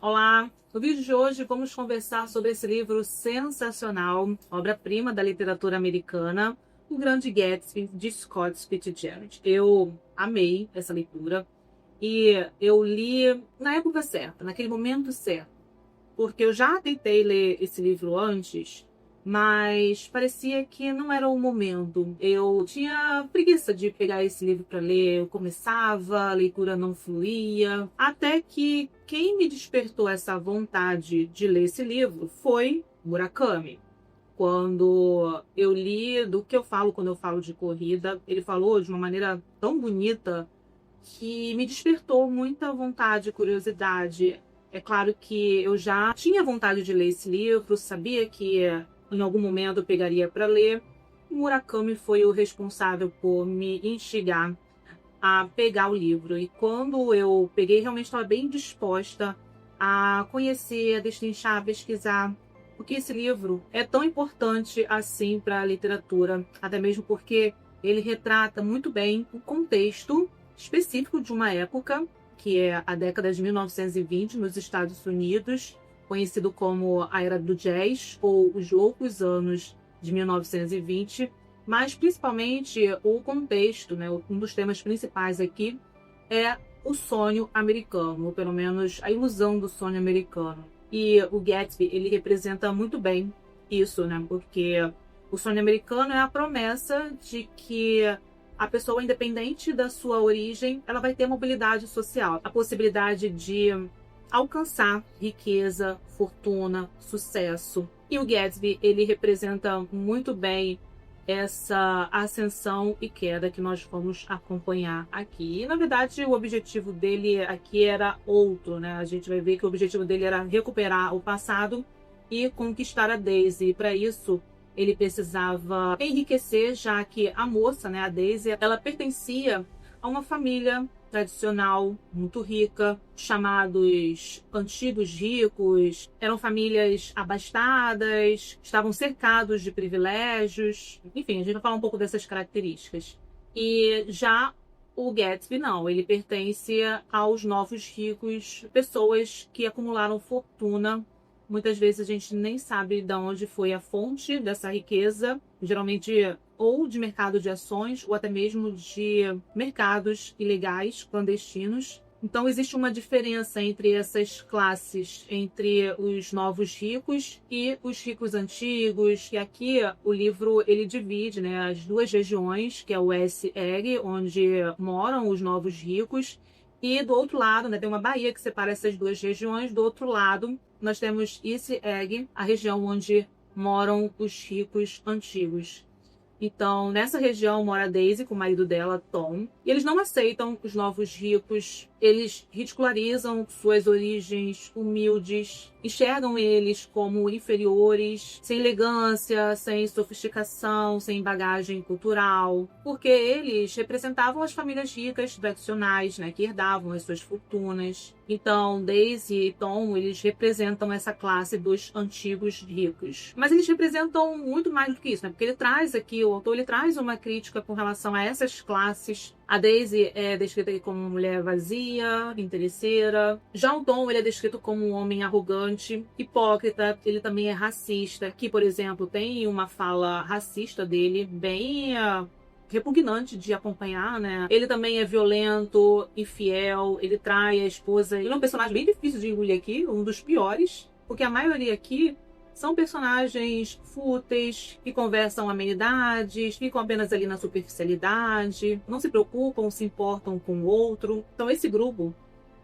Olá! No vídeo de hoje vamos conversar sobre esse livro sensacional, obra-prima da literatura americana, O Grande Gatsby, de Scott Fitzgerald. Eu amei essa leitura e eu li na época certa, naquele momento certo, porque eu já tentei ler esse livro antes, mas parecia que não era o momento. Eu tinha preguiça de pegar esse livro para ler, eu começava, a leitura não fluía, até que quem me despertou essa vontade de ler esse livro foi Murakami. Quando eu li do que eu falo quando eu falo de corrida, ele falou de uma maneira tão bonita que me despertou muita vontade e curiosidade. É claro que eu já tinha vontade de ler esse livro, sabia que em algum momento eu pegaria para ler. O Murakami foi o responsável por me instigar a pegar o livro. E quando eu peguei, realmente estava bem disposta a conhecer, a destrinchar, a pesquisar. Porque esse livro é tão importante assim para a literatura, até mesmo porque ele retrata muito bem o contexto específico de uma época, que é a década de 1920 nos Estados Unidos, conhecido como a Era do Jazz, ou os loucos anos de 1920, mas principalmente o contexto, né? Um dos temas principais aqui é o sonho americano, ou pelo menos a ilusão do sonho americano. E o Gatsby, ele representa muito bem isso, né? Porque o sonho americano é a promessa de que a pessoa, independente da sua origem, ela vai ter mobilidade social, a possibilidade de alcançar riqueza, fortuna, sucesso. E o Gatsby, ele representa muito bem essa ascensão e queda que nós vamos acompanhar aqui. E, na verdade, o objetivo dele aqui era outro, né? A gente vai ver que o objetivo dele era recuperar o passado e conquistar a Daisy. E para isso, ele precisava enriquecer, já que a moça, né, a Daisy, ela pertencia a uma família tradicional, muito rica, chamados antigos ricos, eram famílias abastadas, estavam cercados de privilégios, enfim, a gente vai falar um pouco dessas características. E já o Gatsby não, ele pertence aos novos ricos, pessoas que acumularam fortuna. Muitas vezes a gente nem sabe de onde foi a fonte dessa riqueza, geralmente ou de mercado de ações ou até mesmo de mercados ilegais, clandestinos. Então existe uma diferença entre essas classes, entre os novos ricos e os ricos antigos, que aqui o livro ele divide, né, as duas regiões, que é o West Egg, onde moram os novos ricos, e do outro lado, né, tem uma baía que separa essas duas regiões. Do outro lado, nós temos East Egg, a região onde moram os ricos antigos. Então, nessa região mora a Daisy com o marido dela, Tom, e eles não aceitam os novos ricos, eles ridicularizam suas origens humildes, enxergam eles como inferiores, sem elegância, sem sofisticação, sem bagagem cultural, porque eles representavam as famílias ricas tradicionais, né, que herdavam as suas fortunas. Então, Daisy e Tom, eles representam essa classe dos antigos ricos. Mas eles representam muito mais do que isso, né? Porque ele traz aqui, o autor, ele traz uma crítica com relação a essas classes. A Daisy é descrita aqui como uma mulher vazia, interesseira. Já o Tom, ele é descrito como um homem arrogante, hipócrita. Ele também é racista. Aqui, por exemplo, tem uma fala racista dele, bem repugnante de acompanhar, né? Ele também é violento, infiel, ele trai a esposa. Ele é um personagem bem difícil de engolir aqui, um dos piores, porque a maioria aqui são personagens fúteis, que conversam amenidades, ficam apenas ali na superficialidade, não se preocupam, se importam com o outro. Então esse grupo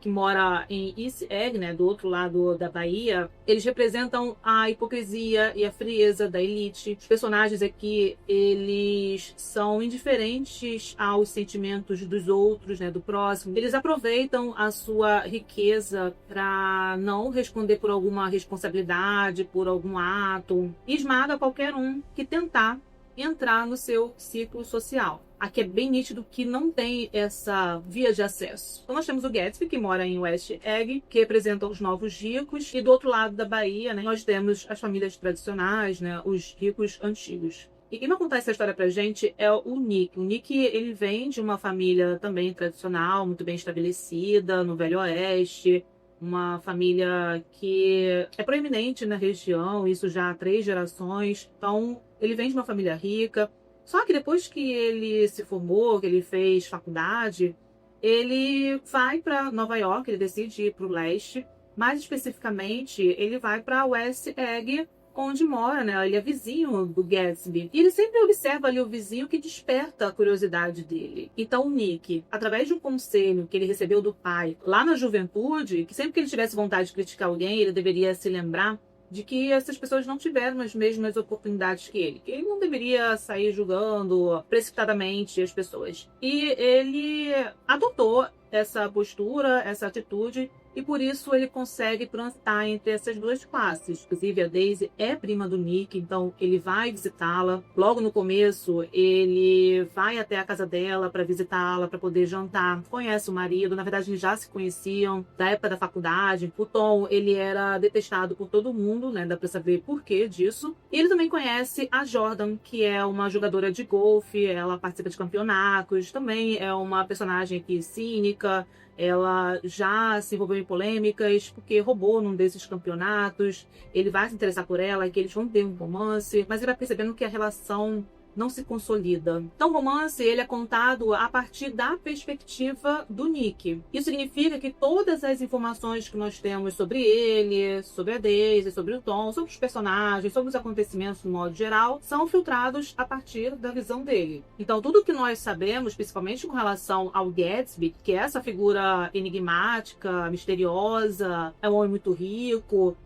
que mora em East Egg, né, do outro lado da Bahia, eles representam a hipocrisia e a frieza da elite. Os personagens aqui, eles são indiferentes aos sentimentos dos outros, né, do próximo. Eles aproveitam a sua riqueza para não responder por alguma responsabilidade, por algum ato, e esmaga qualquer um que tentar entrar no seu ciclo social. Aqui é bem nítido que não tem essa via de acesso. Então nós temos o Gatsby, que mora em West Egg, que representa os novos ricos, e do outro lado da Bahia, né, nós temos as famílias tradicionais, né, os ricos antigos. E quem vai contar essa história pra gente é o Nick. O Nick, ele vem de uma família também tradicional, muito bem estabelecida, no Velho Oeste, uma família que é proeminente na região, isso já há 3 gerações. Então, ele vem de uma família rica. Só que depois que ele se formou, que ele fez faculdade, ele vai para Nova York, ele decide ir para o leste. Mais especificamente, ele vai para West Egg, onde mora, né? Ele é vizinho do Gatsby. E ele sempre observa ali o vizinho que desperta a curiosidade dele. Então o Nick, através de um conselho que ele recebeu do pai lá na juventude, que sempre que ele tivesse vontade de criticar alguém, ele deveria se lembrar de que essas pessoas não tiveram as mesmas oportunidades que ele não deveria sair julgando precipitadamente as pessoas. E ele adotou essa postura, essa atitude, e por isso ele consegue transitar entre essas duas classes. Inclusive, a Daisy é prima do Nick, então ele vai visitá-la. Logo no começo, ele vai até a casa dela para visitá-la, para poder jantar. Conhece o marido, na verdade eles já se conheciam da época da faculdade. O Tom, ele era detestado por todo mundo, né? Dá para saber por que disso. E ele também conhece a Jordan, que é uma jogadora de golfe, ela participa de campeonatos, também é uma personagem aqui cínica. Ela já se envolveu em polêmicas porque roubou num desses campeonatos. Ele vai se interessar por ela, que eles vão ter um romance, mas ele vai percebendo que a relação não se consolida. Então o romance ele é contado a partir da perspectiva do Nick. Isso significa que todas as informações que nós temos sobre ele, sobre a Daisy, sobre o Tom, sobre os personagens, sobre os acontecimentos no modo geral, são filtrados a partir da visão dele. Então tudo que nós sabemos, principalmente com relação ao Gatsby, que é essa figura enigmática, misteriosa, é um homem muito rico,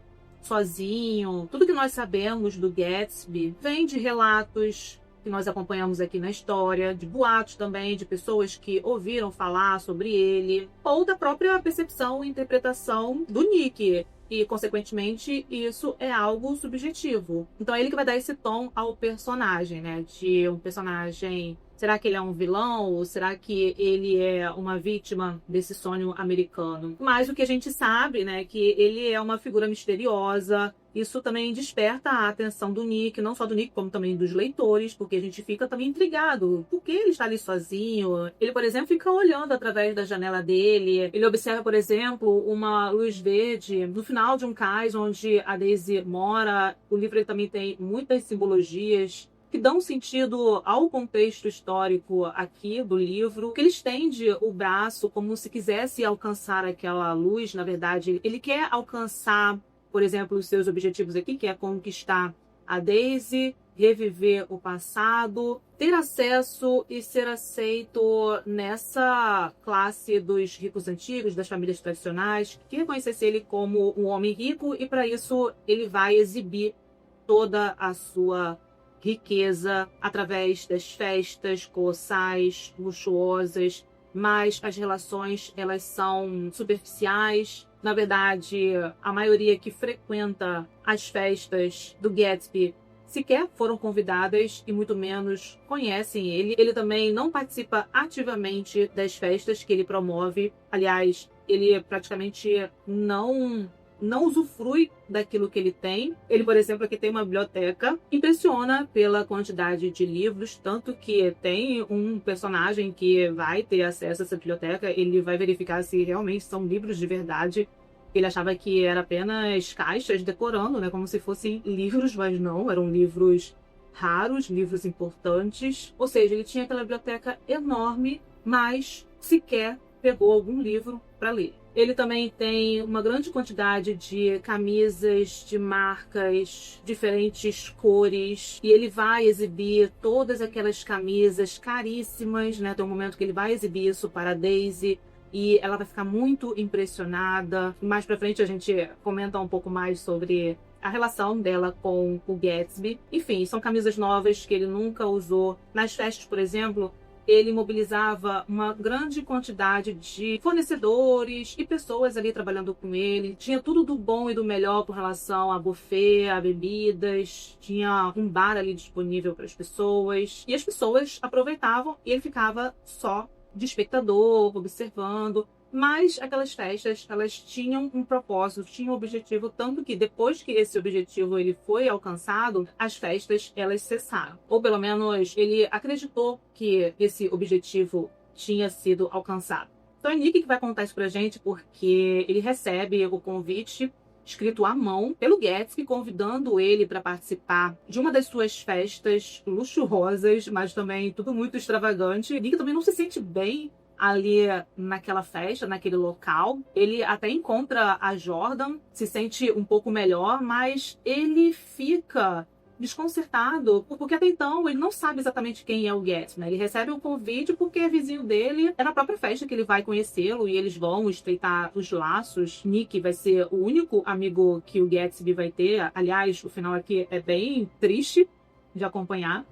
sozinho, tudo que nós sabemos do Gatsby vem de relatos que nós acompanhamos aqui na história, de boatos também, de pessoas que ouviram falar sobre ele, ou da própria percepção e interpretação do Nick. E, consequentemente, isso é algo subjetivo. Então é ele que vai dar esse tom ao personagem, né? De um personagem... Será que ele é um vilão? Ou será que ele é uma vítima desse sonho americano? Mas o que a gente sabe, né, que ele é uma figura misteriosa. Isso também desperta a atenção do Nick, não só do Nick, como também dos leitores, porque a gente fica também intrigado. Por que ele está ali sozinho? Ele, por exemplo, fica olhando através da janela dele. Ele observa, por exemplo, uma luz verde no final de um cais onde a Daisy mora. O livro ele também tem muitas simbologias que dão sentido ao contexto histórico aqui do livro, que ele estende o braço como se quisesse alcançar aquela luz. Na verdade, ele quer alcançar, por exemplo, os seus objetivos aqui, que é conquistar a Daisy, reviver o passado, ter acesso e ser aceito nessa classe dos ricos antigos, das famílias tradicionais, que reconhecesse ele como um homem rico, e para isso ele vai exibir toda a sua riqueza através das festas colossais, luxuosas, mas as relações elas são superficiais. Na verdade, a maioria que frequenta as festas do Gatsby sequer foram convidadas e muito menos conhecem ele. Ele também não participa ativamente das festas que ele promove. Aliás, ele praticamente não usufrui daquilo que ele tem. Ele, por exemplo, aqui tem uma biblioteca. Impressiona pela quantidade de livros, tanto que tem um personagem que vai ter acesso a essa biblioteca. Ele vai verificar se realmente são livros de verdade. Ele achava que era apenas caixas decorando, né, como se fossem livros, mas não, eram livros raros, livros importantes. Ou seja, ele tinha aquela biblioteca enorme, mas sequer pegou algum livro para ler. Ele também tem uma grande quantidade de camisas de marcas, diferentes cores. E ele vai exibir todas aquelas camisas caríssimas, né? Tem um momento que ele vai exibir isso para a Daisy e ela vai ficar muito impressionada. Mais pra frente a gente comenta um pouco mais sobre a relação dela com o Gatsby. Enfim, são camisas novas que ele nunca usou. Nas festas, por exemplo, ele mobilizava uma grande quantidade de fornecedores e pessoas ali trabalhando com ele. Tinha tudo do bom e do melhor com relação a buffet, a bebidas. Tinha um bar ali disponível para as pessoas. E as pessoas aproveitavam e ele ficava só de espectador, observando. Mas aquelas festas, elas tinham um propósito, tinham um objetivo, tanto que depois que esse objetivo ele foi alcançado, as festas, elas cessaram. Ou pelo menos ele acreditou que esse objetivo tinha sido alcançado. Então é Nick que vai contar isso pra gente, porque ele recebe o convite escrito à mão pelo Gatsby, convidando ele para participar de uma das suas festas luxuosas, mas também tudo muito extravagante. Nick também não se sente bem ali naquela festa, naquele local. Ele até encontra a Jordan, se sente um pouco melhor, mas ele fica desconcertado, porque até então ele não sabe exatamente quem é o Gatsby, né? Ele recebe o convite porque é vizinho dele, é na própria festa que ele vai conhecê-lo e eles vão estreitar os laços. Nick vai ser o único amigo que o Gatsby vai ter. Aliás, o final aqui é bem triste de acompanhar.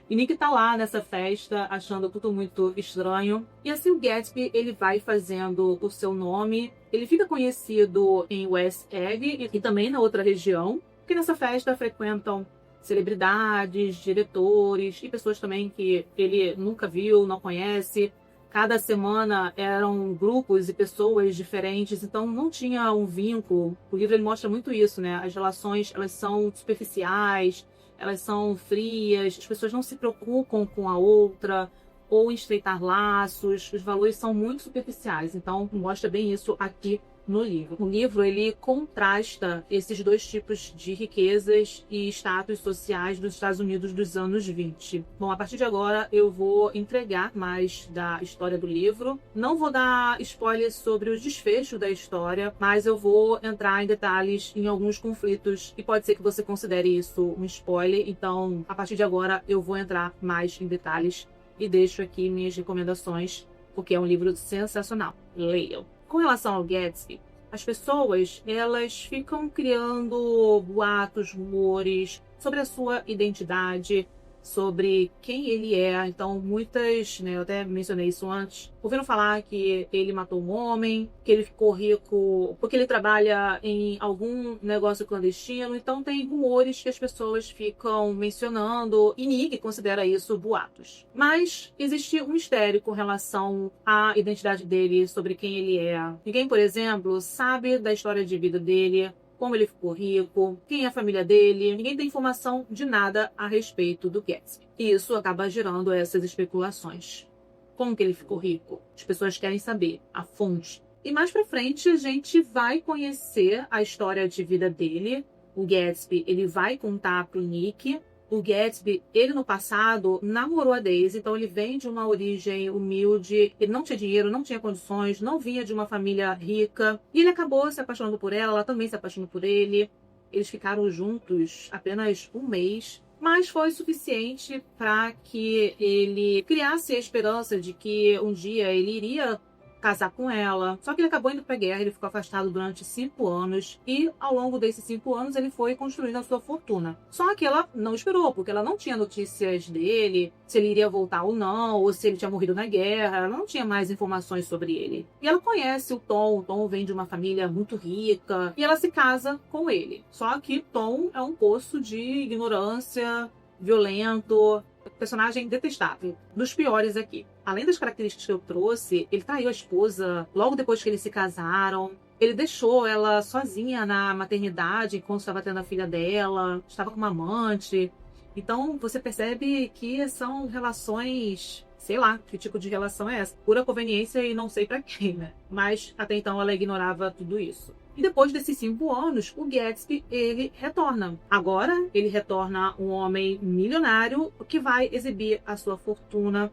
E Nick tá lá nessa festa, achando tudo muito estranho. E assim o Gatsby, ele vai fazendo o seu nome. Ele fica conhecido em West Egg e também na outra região, porque nessa festa frequentam celebridades, diretores e pessoas também que ele nunca viu, não conhece. Cada semana eram grupos e pessoas diferentes, então não tinha um vínculo. O livro ele mostra muito isso, né? As relações, elas são superficiais, elas são frias, as pessoas não se preocupam com a outra ou em estreitar laços, os valores são muito superficiais. Então mostra bem isso aqui no livro. O livro ele contrasta esses dois tipos de riquezas e status sociais dos Estados Unidos dos anos 20. Bom, a partir de agora eu vou entregar mais da história do livro. Não vou dar spoilers sobre o desfecho da história, mas eu vou entrar em detalhes em alguns conflitos e pode ser que você considere isso um spoiler. Então, a partir de agora eu vou entrar mais em detalhes e deixo aqui minhas recomendações, porque é um livro sensacional. Leiam. Com relação ao Gatsby, as pessoas elas ficam criando boatos, rumores sobre a sua identidade, sobre quem ele é. Então, muitas, né, eu até mencionei isso antes, ouviram falar que ele matou um homem, que ele ficou rico porque ele trabalha em algum negócio clandestino. Então, tem rumores que as pessoas ficam mencionando e Nick considera isso boatos. Mas existe um mistério com relação à identidade dele, sobre quem ele é. Ninguém, por exemplo, sabe da história de vida dele, como ele ficou rico, quem é a família dele. Ninguém tem informação de nada a respeito do Gatsby. E isso acaba gerando essas especulações. Como que ele ficou rico? As pessoas querem saber a fonte. E mais pra frente a gente vai conhecer a história de vida dele. O Gatsby, ele vai contar pro Nick. O Gatsby, ele no passado namorou a Daisy, então ele vem de uma origem humilde, ele não tinha dinheiro, não tinha condições, não vinha de uma família rica, e ele acabou se apaixonando por ela também se apaixonou por ele. Eles ficaram juntos apenas um mês, mas foi suficiente para que ele criasse a esperança de que um dia ele iria casar com ela. Só que ele acabou indo pra guerra, ele ficou afastado durante 5 anos e ao longo desses 5 anos ele foi construindo a sua fortuna. Só que ela não esperou, porque ela não tinha notícias dele, se ele iria voltar ou não, ou se ele tinha morrido na guerra. Ela não tinha mais informações sobre ele. E ela conhece o Tom vem de uma família muito rica e ela se casa com ele. Só que Tom é um poço de ignorância, violento, personagem detestável, dos piores aqui. Além das características que eu trouxe, ele traiu a esposa logo depois que eles se casaram. Ele deixou ela sozinha na maternidade enquanto estava tendo a filha dela, estava com uma amante. Então você percebe que são relações, sei lá, que tipo de relação é essa? Pura conveniência e não sei pra quem, né? Mas até então ela ignorava tudo isso. E depois desses 5 anos, o Gatsby, ele retorna. Agora, ele retorna um homem milionário que vai exibir a sua fortuna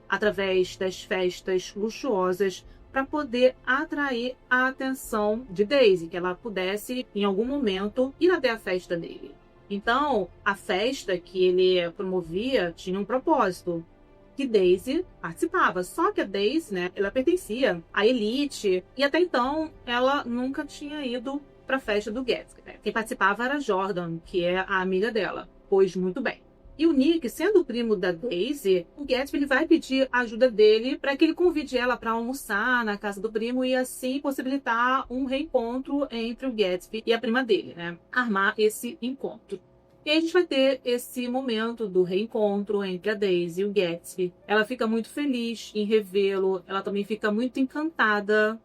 através das festas luxuosas para poder atrair a atenção de Daisy, que ela pudesse, em algum momento, ir até a festa dele. Então, a festa que ele promovia tinha um propósito, que Daisy participava. Só que a Daisy, né, ela pertencia à elite e até então ela nunca tinha ido para a festa do Gatsby, né? Quem participava era Jordan, que é a amiga dela. Pois muito bem. E o Nick, sendo o primo da Daisy, o Gatsby ele vai pedir a ajuda dele para que ele convide ela para almoçar na casa do primo e assim possibilitar um reencontro entre o Gatsby e a prima dele, né? Armar esse encontro. E aí a gente vai ter esse momento do reencontro entre a Daisy e o Gatsby. Ela fica muito feliz em revê-lo, ela também fica muito encantada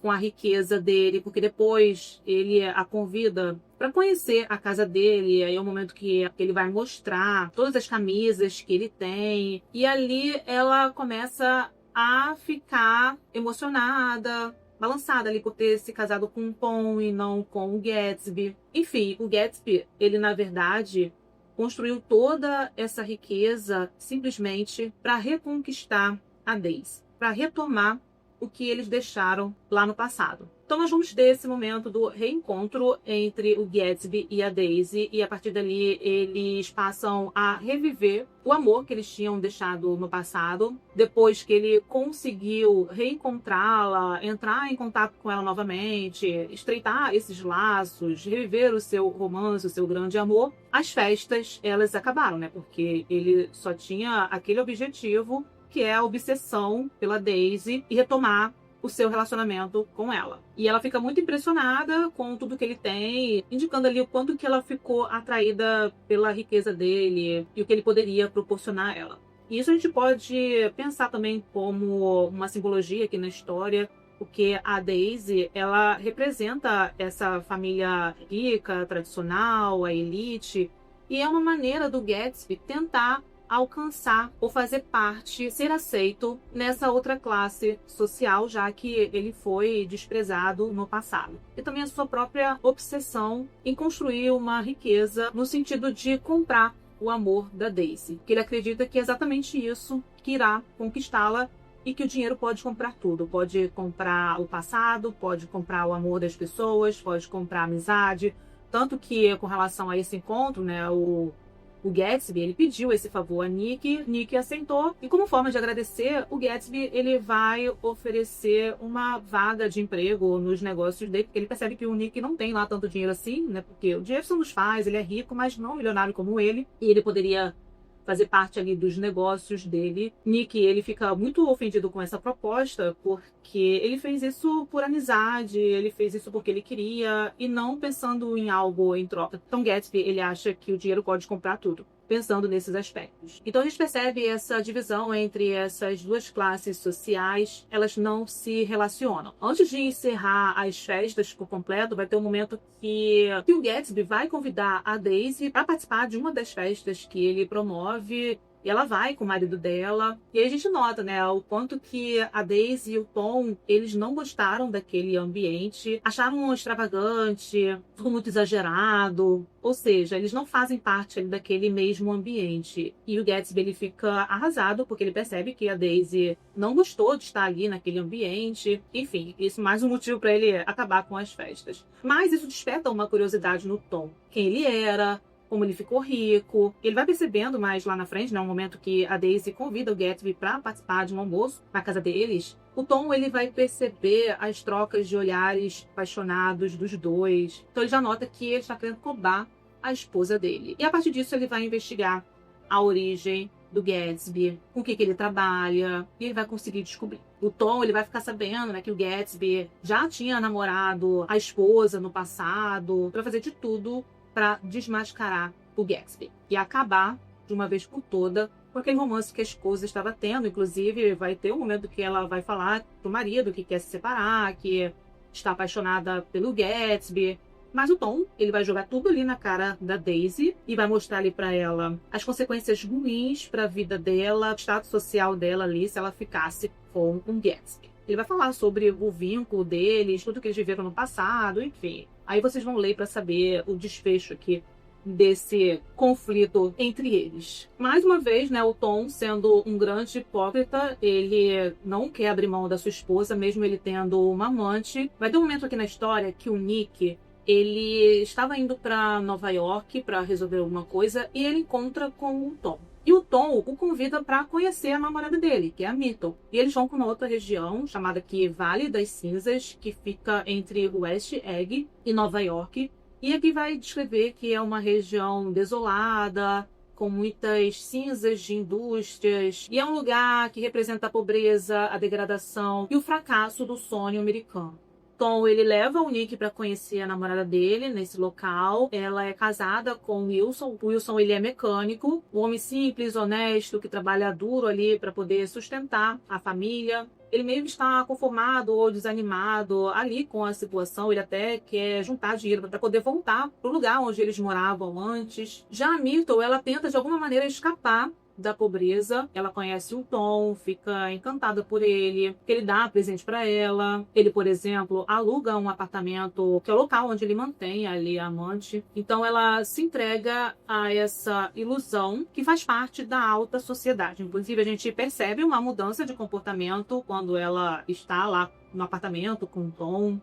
com a riqueza dele, porque depois ele a convida para conhecer a casa dele. Aí é o momento que ele vai mostrar todas as camisas que ele tem. E ali ela começa a ficar emocionada, balançada ali por ter se casado com o Tom e não com o Gatsby. Enfim, o Gatsby, ele na verdade construiu toda essa riqueza simplesmente para reconquistar a Daisy, para retomar o que eles deixaram lá no passado. Então nós vamos ter esse momento do reencontro entre o Gatsby e a Daisy, e a partir dali eles passam a reviver o amor que eles tinham deixado no passado, depois que ele conseguiu reencontrá-la, entrar em contato com ela novamente, estreitar esses laços, reviver o seu romance, o seu grande amor. As festas, elas acabaram, né? Porque ele só tinha aquele objetivo, que é a obsessão pela Daisy e retomar o seu relacionamento com ela. E ela fica muito impressionada com tudo que ele tem, indicando ali o quanto que ela ficou atraída pela riqueza dele e o que ele poderia proporcionar a ela. E isso a gente pode pensar também como uma simbologia aqui na história, porque a Daisy, ela representa essa família rica, tradicional, a elite, e é uma maneira do Gatsby tentar alcançar ou fazer parte, ser aceito nessa outra classe social, já que ele foi desprezado no passado. E também a sua própria obsessão em construir uma riqueza no sentido de comprar o amor da Daisy, que ele acredita que é exatamente isso que irá conquistá-la e que o dinheiro pode comprar tudo. Pode comprar o passado, pode comprar o amor das pessoas, pode comprar a amizade. Tanto que, com relação a esse encontro, né, o Gatsby, ele pediu esse favor a Nick, Nick aceitou, e como forma de agradecer, o Gatsby, ele vai oferecer uma vaga de emprego nos negócios dele, porque ele percebe que o Nick não tem lá tanto dinheiro assim, né, porque o dinheiro só nos faz, ele é rico, mas não milionário como ele, e ele poderia fazer parte ali dos negócios dele. Nick, ele fica muito ofendido com essa proposta, porque ele fez isso por amizade, ele fez isso porque ele queria, e não pensando em algo em troca. Então Gatsby, ele acha que o dinheiro pode comprar tudo, pensando nesses aspectos. Então a gente percebe essa divisão entre essas duas classes sociais, elas não se relacionam. Antes de encerrar as festas por completo, vai ter um momento que o Gatsby vai convidar a Daisy para participar de uma das festas que ele promove. E ela vai com o marido dela. E aí a gente nota, né, o quanto que a Daisy e o Tom, eles não gostaram daquele ambiente, acharam extravagante, tudo muito exagerado. Ou seja, eles não fazem parte ali daquele mesmo ambiente. E o Gatsby, ele fica arrasado, porque ele percebe que a Daisy não gostou de estar ali naquele ambiente. Enfim, isso é mais um motivo para ele acabar com as festas. Mas isso desperta uma curiosidade no Tom. Quem ele era, como ele ficou rico. Ele vai percebendo mais lá na frente, né, um momento que a Daisy convida o Gatsby para participar de um almoço na casa deles. O Tom, ele vai perceber as trocas de olhares apaixonados dos dois. Então ele já nota que ele está querendo roubar a esposa dele. E a partir disso ele vai investigar a origem do Gatsby, com o que ele trabalha, e ele vai conseguir descobrir. O Tom, ele vai ficar sabendo, né, que o Gatsby já tinha namorado a esposa no passado, para fazer de tudo para desmascarar o Gatsby e acabar de uma vez por toda com aquele romance que a esposa estava tendo. Inclusive, vai ter um momento que ela vai falar pro marido que quer se separar, que está apaixonada pelo Gatsby. Mas o Tom, ele vai jogar tudo ali na cara da Daisy e vai mostrar ali para ela as consequências ruins para a vida dela, o status social dela ali, se ela ficasse com um Gatsby. Ele vai falar sobre o vínculo deles, tudo que eles viveram no passado, enfim. Aí vocês vão ler para saber o desfecho aqui desse conflito entre eles. Mais uma vez, né, o Tom, sendo um grande hipócrita, ele não quer abrir mão da sua esposa, mesmo ele tendo uma amante. Vai ter um momento aqui na história que o Nick, ele estava indo para Nova York para resolver alguma coisa e ele encontra com o Tom. E o Tom o convida para conhecer a namorada dele, que é a Myrtle. E eles vão para uma outra região, chamada aqui Vale das Cinzas, que fica entre West Egg e Nova York. E aqui vai descrever que é uma região desolada, com muitas cinzas de indústrias. E é um lugar que representa a pobreza, a degradação e o fracasso do sonho americano. Tom, ele leva o Nick para conhecer a namorada dele nesse local. Ela é casada com o Wilson. O Wilson, ele é mecânico, um homem simples, honesto, que trabalha duro ali para poder sustentar a família. Ele meio que está conformado ou desanimado ali com a situação. Ele até quer juntar dinheiro para poder voltar para o lugar onde eles moravam antes. Já a Myrtle, ela tenta de alguma maneira escapar da pobreza. Ela conhece o Tom, fica encantada por ele, que ele dá presente para ela. Ele, por exemplo, aluga um apartamento, que é o local onde ele mantém ali a amante. Então ela se entrega a essa ilusão que faz parte da alta sociedade. Inclusive, a gente percebe uma mudança de comportamento quando ela está lá no apartamento com o Tom.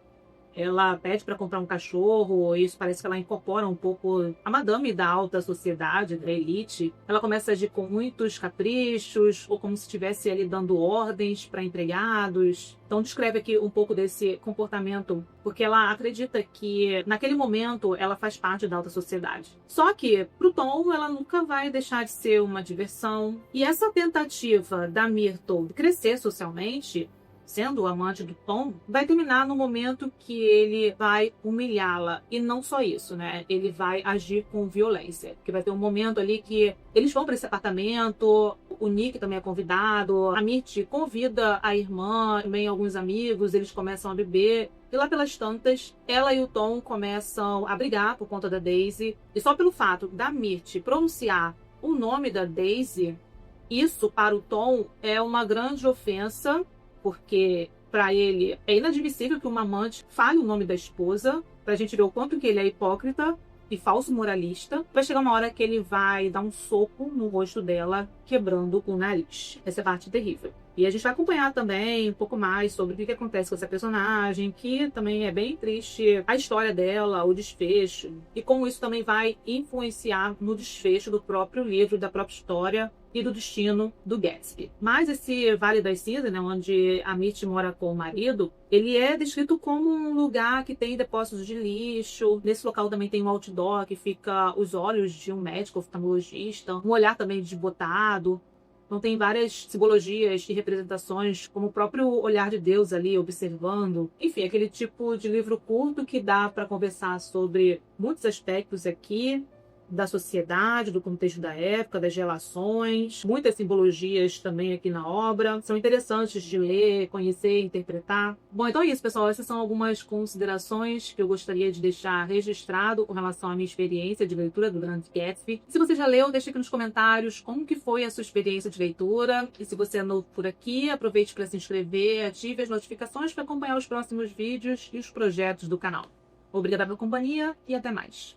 Ela pede para comprar um cachorro, e isso parece que ela incorpora um pouco a madame da alta sociedade, da elite. Ela começa a agir com muitos caprichos, ou como se estivesse ali dando ordens para empregados. Então descreve aqui um pouco desse comportamento, porque ela acredita que naquele momento ela faz parte da alta sociedade. Só que pro Tom ela nunca vai deixar de ser uma diversão. E essa tentativa da Myrtle de crescer socialmente, sendo o amante do Tom, vai terminar no momento que ele vai humilhá-la. E não só isso, né? Ele vai agir com violência. Que vai ter um momento ali que eles vão para esse apartamento, o Nick também é convidado, a Myrtle convida a irmã, também alguns amigos, eles começam a beber. E lá pelas tantas, ela e o Tom começam a brigar por conta da Daisy. E só pelo fato da Myrtle pronunciar o nome da Daisy, isso para o Tom é uma grande ofensa, porque para ele é inadmissível que uma amante fale o nome da esposa, pra gente ver o quanto que ele é hipócrita e falso moralista. Vai chegar uma hora que ele vai dar um soco no rosto dela, quebrando o nariz. Essa é a parte terrível. E a gente vai acompanhar também um pouco mais sobre o que acontece com essa personagem, que também é bem triste, a história dela, o desfecho, e como isso também vai influenciar no desfecho do próprio livro, da própria história e do destino do Gatsby. Mas esse Vale das Cinzas, né, onde a Myrtle mora com o marido, ele é descrito como um lugar que tem depósitos de lixo. Nesse local também tem um outdoor que fica os olhos de um médico oftalmologista, um olhar também desbotado. Então tem várias simbologias e representações, como o próprio olhar de Deus ali observando. Enfim, aquele tipo de livro curto que dá para conversar sobre muitos aspectos aqui da sociedade, do contexto da época, das relações. Muitas simbologias também aqui na obra. São interessantes de ler, conhecer, interpretar. Bom, então é isso, pessoal. Essas são algumas considerações que eu gostaria de deixar registrado com relação à minha experiência de leitura do Grande Gatsby. Se você já leu, deixe aqui nos comentários como que foi a sua experiência de leitura. E se você é novo por aqui, aproveite para se inscrever, ative as notificações para acompanhar os próximos vídeos e os projetos do canal. Obrigada pela companhia e até mais.